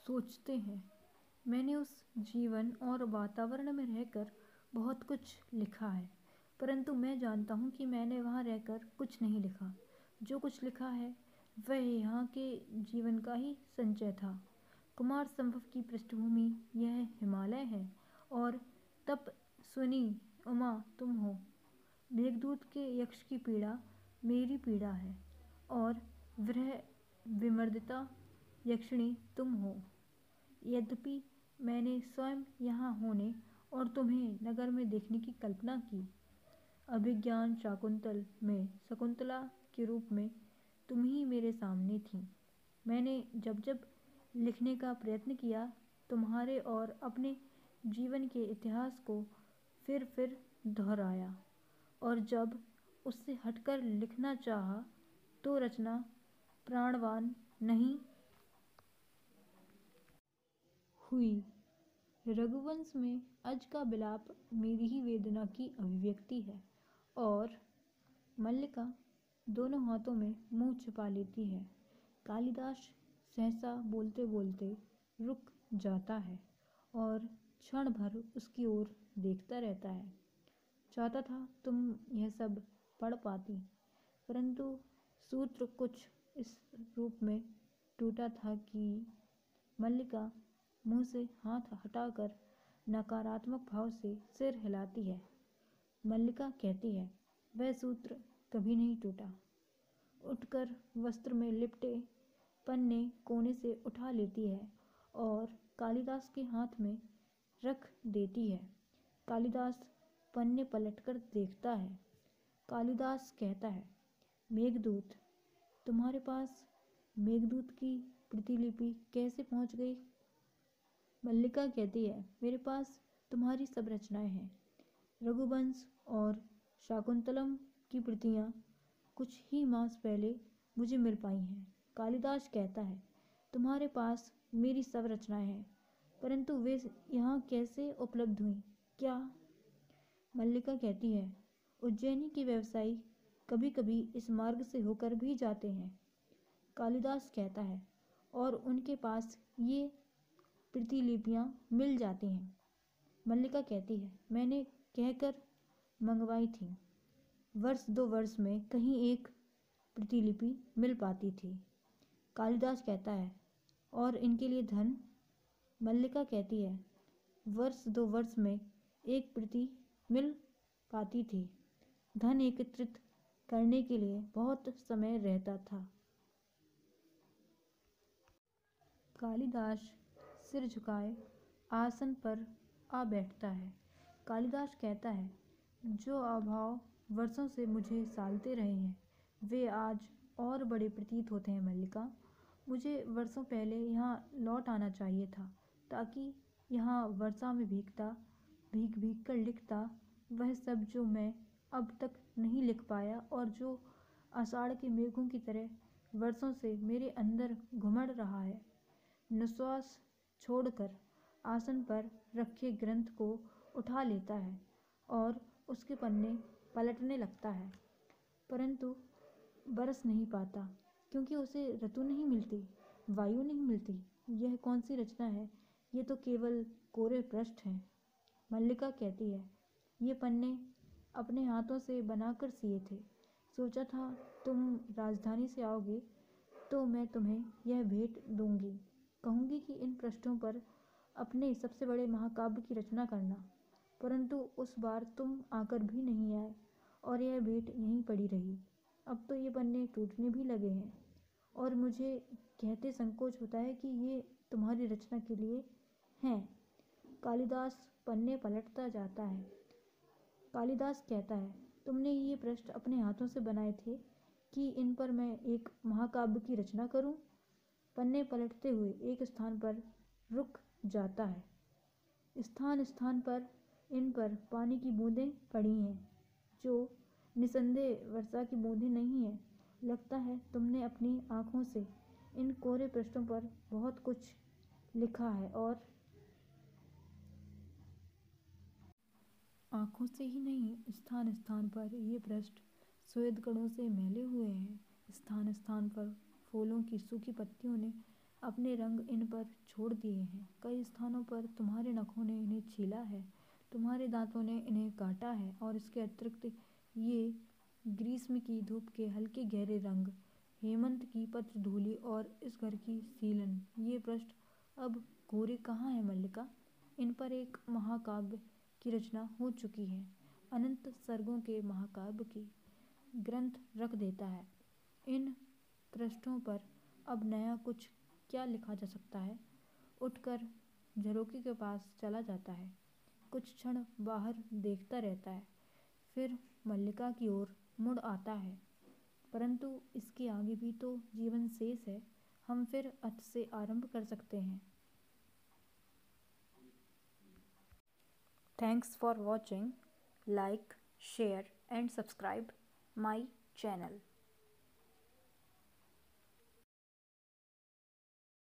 सोचते हैं। मैंने उस जीवन और वातावरण में रहकर बहुत कुछ लिखा है, परंतु मैं जानता हूँ कि मैंने वहाँ रहकर कुछ नहीं लिखा। जो कुछ लिखा है वह यहाँ के जीवन का ही संचय था। कुमार संभव की पृष्ठभूमि यह हिमालय है और तप सुनी उमा तुम हो। मेघदूत के यक्ष की पीड़ा मेरी पीड़ा है और वह विमर्दिता यक्षिणी तुम हो। यद्यपि मैंने स्वयं यहाँ होने और तुम्हें नगर में देखने की कल्पना की। अभिज्ञान शाकुंतल में शकुंतला के रूप में तुम ही मेरे सामने थी। मैंने जब जब लिखने का प्रयत्न किया तुम्हारे और अपने जीवन के इतिहास को फिर दोहराया, और जब उससे हटकर लिखना चाहा तो रचना प्राणवान नहीं हुई। रघुवंश में अज का विलाप मेरी ही वेदना की अभिव्यक्ति है। और मल्लिका दोनों हाथों में मुंह छिपा लेती है। कालिदास सहसा बोलते बोलते रुक जाता है और क्षण भर उसकी ओर देखता रहता है। चाहता था तुम यह सब पढ़ पाती, परंतु सूत्र कुछ इस रूप में टूटा था कि मल्लिका मुंह से हाथ हटाकर नकारात्मक भाव से सिर हिलाती है। मल्लिका कहती है, वह सूत्र कभी नहीं टूटा। उठकर वस्त्र में लिपटे पन्ने कोने से उठा लेती है और कालिदास के हाथ में रख देती है। कालिदास पन्ने पलटकर देखता है। कालिदास कहता है, मेघदूत, तुम्हारे पास मेघदूत की प्रतिलिपि कैसे पहुंच गई? मल्लिका कहती है, मेरे पास तुम्हारी सब रचनाएं हैं। रघुवंश और शाकुंतलम की प्रतियां कुछ ही मास पहले मुझे मिल पाई हैं। कालिदास कहता है, तुम्हारे पास मेरी सब रचनाएं हैं, परंतु वे यहाँ कैसे उपलब्ध हुई? क्या? मल्लिका कहती है, उज्जैनी के व्यवसायी कभी कभी इस मार्ग से होकर भी जाते हैं। कालिदास कहता है, और उनके पास ये प्रतिलिपियां मिल जाती हैं। मल्लिका कहती है, मैंने कहकर मंगवाई थी। वर्ष 2 वर्ष में कहीं एक प्रतिलिपि मिल पाती थी। कालिदास कहता है, और इनके लिए धन? मल्लिका कहती है, वर्ष 2 वर्ष में एक प्रति मिल पाती थी। धन एकत्रित करने के लिए बहुत समय रहता था। कालिदास सिर झुकाए आसन पर आ बैठता है। कालिदास कहता है, जो अभाव वर्षों से मुझे सालते रहे हैं वे आज और बड़े प्रतीत होते हैं। मल्लिका, मुझे वर्षों पहले यहाँ लौट आना चाहिए था, ताकि यहाँ वर्षा में भीग भीग कर लिखता वह सब जो मैं अब तक नहीं लिख पाया और जो आषाढ़ के मेघों की तरह वर्षों से मेरे अंदर घुमड़ रहा है। निश्वास छोड़कर आसन पर रखे ग्रंथ को उठा लेता है और उसके पन्ने पलटने लगता है, परंतु बरस नहीं पाता, क्योंकि उसे ऋतु नहीं मिलती, वायु नहीं मिलती। यह कौन सी रचना है? ये तो केवल कोरे पृष्ठ हैं। मल्लिका कहती है, ये पन्ने अपने हाथों से बनाकर सिए थे। सोचा था तुम राजधानी से आओगे तो मैं तुम्हें यह भेंट दूंगी। कहूँगी कि इन पृष्ठों पर अपने सबसे बड़े महाकाव्य की रचना करना, परंतु उस बार तुम आकर भी नहीं आए और यह भेंट यहीं पड़ी रही। अब तो ये पन्ने टूटने भी लगे हैं और मुझे कहते संकोच होता है कि ये तुम्हारी रचना के लिए हैं। कालिदास पन्ने पलटता जाता है। कालिदास कहता है, तुमने ये पृष्ठ अपने हाथों से बनाए थे कि इन पर मैं एक महाकाव्य की रचना करूं? पन्ने पलटते हुए एक स्थान पर रुक जाता है। स्थान स्थान पर इन पर पानी की बूंदें पड़ी हैं, जो निसंदेह वर्षा की बूंदें नहीं हैं। लगता है तुमने अपनी आँखों से इन कोरे पृष्ठों पर बहुत कुछ लिखा है, और आँखों से ही नहीं, स्थान स्थान पर ये पृष्ठ स्वेद कणों से मैले हुए हैं। स्थान स्थान पर फूलों की सूखी पत्तियों ने अपने रंग इन पर छोड़ दिए हैं। कई स्थानों पर तुम्हारे नखों ने इन्हें छीला है, तुम्हारे दांतों ने इन्हें काटा है, और इसके अतिरिक्त ये ग्रीष्म की धूप के हल्के गहरे रंग, हेमंत की पत्र धूलि और इस घर की सीलन, ये पृष्ठ अब कोरे कहाँ है मल्लिका? इन पर एक महाकाव्य की रचना हो चुकी है, अनंत सर्गों के महाकाव्य की ग्रंथ रख देता है। इन पृष्ठों पर अब नया कुछ क्या लिखा जा सकता है? उठकर झरोखे के पास चला जाता है, कुछ क्षण बाहर देखता रहता है, फिर मल्लिका की ओर मुड़ आता है। परंतु इसके आगे भी तो जीवन शेष है। हम फिर अत से आरंभ कर सकते हैं। Thanks for watching. Like, share and subscribe my channel.